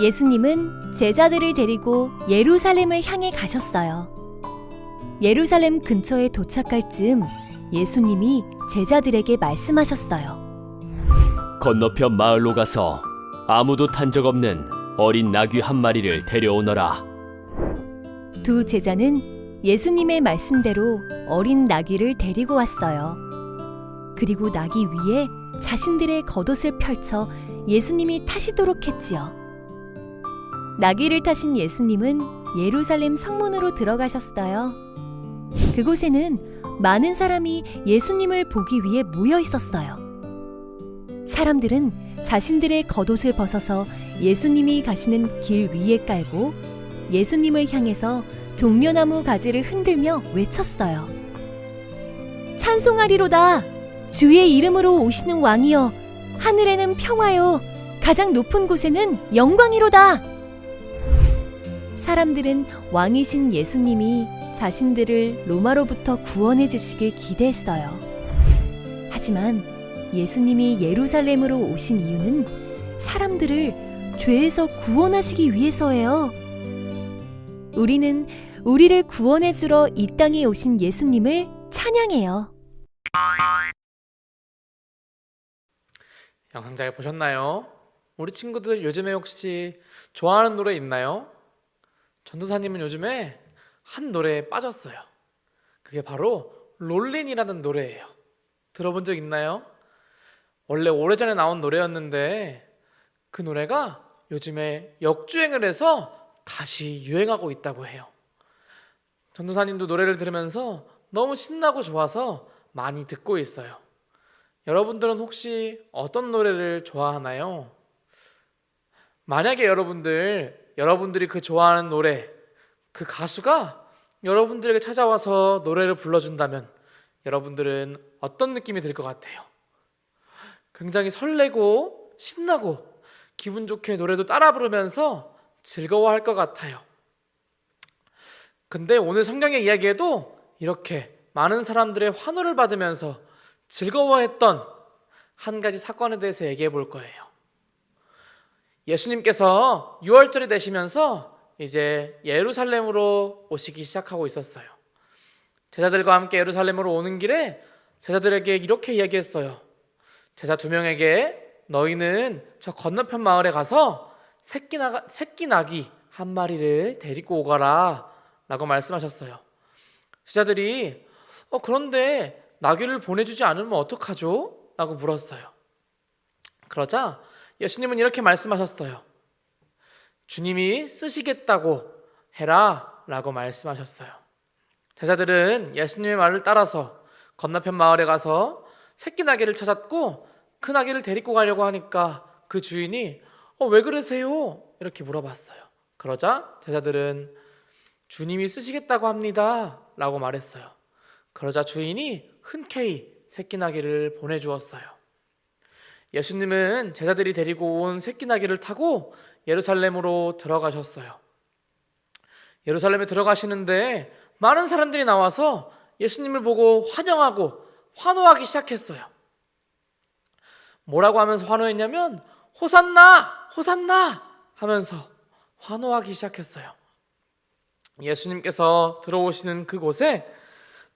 예수님은 제자들을 데리고 예루살렘을 향해 가셨어요. 예루살렘 근처에 도착할 즈음 예수님이 제자들에게 말씀하셨어요. 건너편 마을로 가서 아무도 탄 적 없는 어린 나귀 한 마리를 데려오너라. 두 제자는 예수님의 말씀대로 어린 나귀를 데리고 왔어요. 그리고 나귀 위에 자신들의 겉옷을 펼쳐 예수님이 타시도록 했지요. 나귀를 타신 예수님은 예루살렘 성문으로 들어가셨어요. 그곳에는 많은 사람이 예수님을 보기 위해 모여 있었어요. 사람들은 자신들의 겉옷을 벗어서 예수님이 가시는 길 위에 깔고 예수님을 향해서 종려나무 가지를 흔들며 외쳤어요. 찬송하리로다! 주의 이름으로 오시는 왕이여! 하늘에는 평화요! 가장 높은 곳에는 영광이로다! 사람들은 왕이신 예수님이 자신들을 로마로부터 구원해 주시길 기대했어요. 하지만 예수님이 예루살렘으로 오신 이유는 사람들을 죄에서 구원하시기 위해서예요. 우리는 우리를 구원해 주러 이 땅에 오신 예수님을 찬양해요. 영상 잘 보셨나요? 우리 친구들 요즘에 혹시 좋아하는 노래 있나요? 전도사님은 요즘에 한 노래에 빠졌어요. 그게 바로 롤린이라는 노래예요. 들어본 적 있나요? 원래 오래전에 나온 노래였는데 그 노래가 요즘에 역주행을 해서 다시 유행하고 있다고 해요. 전도사님도 노래를 들으면서 너무 신나고 좋아서 많이 듣고 있어요. 여러분들은 혹시 어떤 노래를 좋아하나요? 만약에 여러분들이 그 좋아하는 노래, 그 가수가 여러분들에게 찾아와서 노래를 불러준다면 여러분들은 어떤 느낌이 들 것 같아요? 굉장히 설레고 신나고 기분 좋게 노래도 따라 부르면서 즐거워할 것 같아요. 근데 오늘 성경의 이야기에도 이렇게 많은 사람들의 환호를 받으면서 즐거워했던 한 가지 사건에 대해서 얘기해 볼 거예요. 예수님께서 6월절이 되시면서 이제 예루살렘으로 오시기 시작하고 있었어요. 제자들과 함께 예루살렘으로 오는 길에 제자들에게 이렇게 이야기했어요. 제자 2명에게 너희는 저 건너편 마을에 가서 새끼 나귀 한 마리를 데리고 오거라 라고 말씀하셨어요. 제자들이 그런데 나귀를 보내주지 않으면 어떡하죠? 라고 물었어요. 그러자 예수님은 이렇게 말씀하셨어요. 주님이 쓰시겠다고 해라 라고 말씀하셨어요. 제자들은 예수님의 말을 따라서 건너편 마을에 가서 새끼 나귀를 찾았고 그 나귀를 데리고 가려고 하니까 그 주인이 왜 그러세요? 이렇게 물어봤어요. 그러자 제자들은 주님이 쓰시겠다고 합니다 라고 말했어요. 그러자 주인이 흔쾌히 새끼 나귀를 보내주었어요. 예수님은 제자들이 데리고 온 새끼 나귀를 타고 예루살렘으로 들어가셨어요. 예루살렘에 들어가시는데 많은 사람들이 나와서 예수님을 보고 환영하고 환호하기 시작했어요. 뭐라고 하면서 환호했냐면 호산나! 호산나! 하면서 환호하기 시작했어요. 예수님께서 들어오시는 그곳에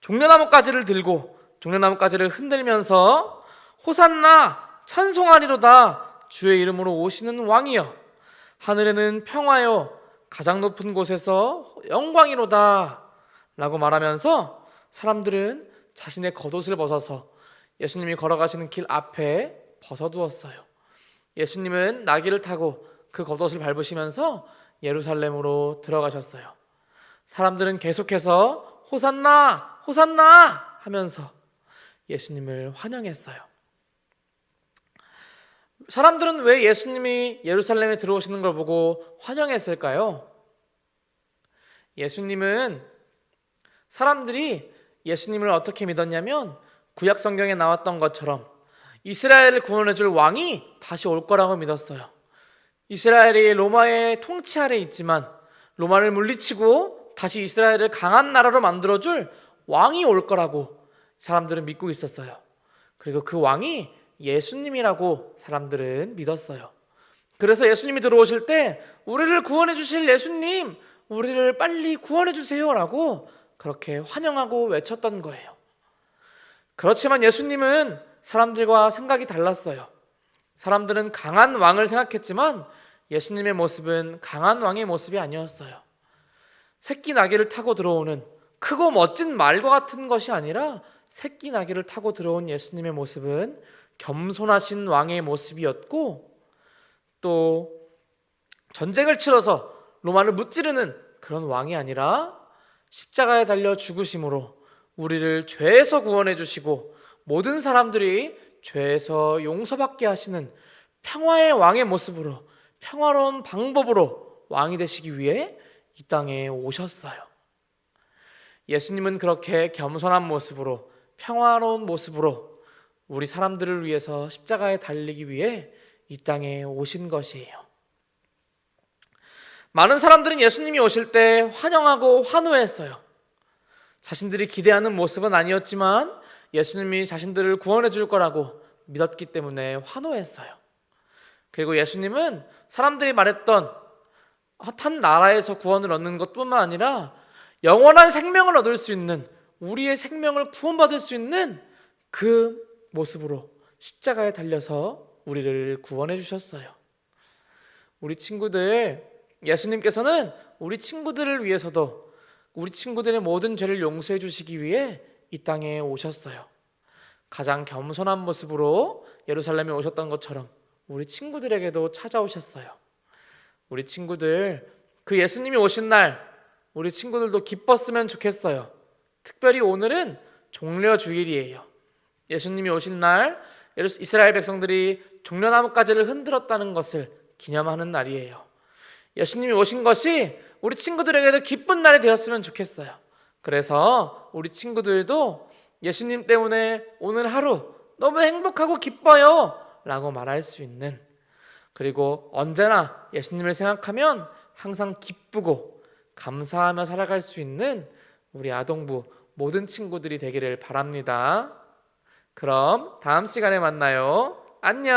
종려나무 가지를 들고 종려나무 가지를 흔들면서 호산나! 찬송하리로다! 주의 이름으로 오시는 왕이여! 하늘에는 평화요! 가장 높은 곳에서 영광이로다! 라고 말하면서 사람들은 자신의 겉옷을 벗어서 예수님이 걸어가시는 길 앞에 벗어두었어요. 예수님은 나귀를 타고 그 겉옷을 밟으시면서 예루살렘으로 들어가셨어요. 사람들은 계속해서 호산나! 호산나! 하면서 예수님을 환영했어요. 사람들은 왜 예수님이 예루살렘에 들어오시는 걸 보고 환영했을까요? 예수님은 사람들이 예수님을 어떻게 믿었냐면 구약 성경에 나왔던 것처럼 이스라엘을 구원해 줄 왕이 다시 올 거라고 믿었어요. 이스라엘이 로마의 통치 아래 있지만 로마를 물리치고 다시 이스라엘을 강한 나라로 만들어줄 왕이 올 거라고 사람들은 믿고 있었어요. 그리고 그 왕이 예수님이라고 사람들은 믿었어요. 그래서 예수님이 들어오실 때 우리를 구원해 주실 예수님, 우리를 빨리 구원해 주세요라고 그렇게 환영하고 외쳤던 거예요. 그렇지만 예수님은 사람들과 생각이 달랐어요. 사람들은 강한 왕을 생각했지만 예수님의 모습은 강한 왕의 모습이 아니었어요. 새끼 나귀를 타고 들어오는 크고 멋진 말과 같은 것이 아니라 새끼 나귀를 타고 들어온 예수님의 모습은 겸손하신 왕의 모습이었고, 또 전쟁을 치러서 로마를 무찌르는 그런 왕이 아니라 십자가에 달려 죽으심으로 우리를 죄에서 구원해 주시고 모든 사람들이 죄에서 용서받게 하시는 평화의 왕의 모습으로, 평화로운 방법으로 왕이 되시기 위해 이 땅에 오셨어요. 예수님은 그렇게 겸손한 모습으로, 평화로운 모습으로 우리 사람들을 위해서 십자가에 달리기 위해 이 땅에 오신 것이에요. 많은 사람들은 예수님이 오실 때 환영하고 환호했어요. 자신들이 기대하는 모습은 아니었지만 예수님이 자신들을 구원해 줄 거라고 믿었기 때문에 환호했어요. 그리고 예수님은 사람들이 말했던 한 나라에서 구원을 얻는 것뿐만 아니라 영원한 생명을 얻을 수 있는, 우리의 생명을 구원받을 수 있는 그 모습으로 십자가에 달려서 우리를 구원해 주셨어요. 우리 친구들, 예수님께서는 우리 친구들을 위해서도 우리 친구들의 모든 죄를 용서해 주시기 위해 이 땅에 오셨어요. 가장 겸손한 모습으로 예루살렘에 오셨던 것처럼 우리 친구들에게도 찾아오셨어요. 우리 친구들, 그 예수님이 오신 날 우리 친구들도 기뻤으면 좋겠어요. 특별히 오늘은 종려 주일이에요. 예수님이 오신 날 이스라엘 백성들이 종려나뭇가지를 흔들었다는 것을 기념하는 날이에요. 예수님이 오신 것이 우리 친구들에게도 기쁜 날이 되었으면 좋겠어요. 그래서 우리 친구들도 예수님 때문에 오늘 하루 너무 행복하고 기뻐요 라고 말할 수 있는, 그리고 언제나 예수님을 생각하면 항상 기쁘고 감사하며 살아갈 수 있는 우리 아동부 모든 친구들이 되기를 바랍니다. 그럼 다음 시간에 만나요. 안녕.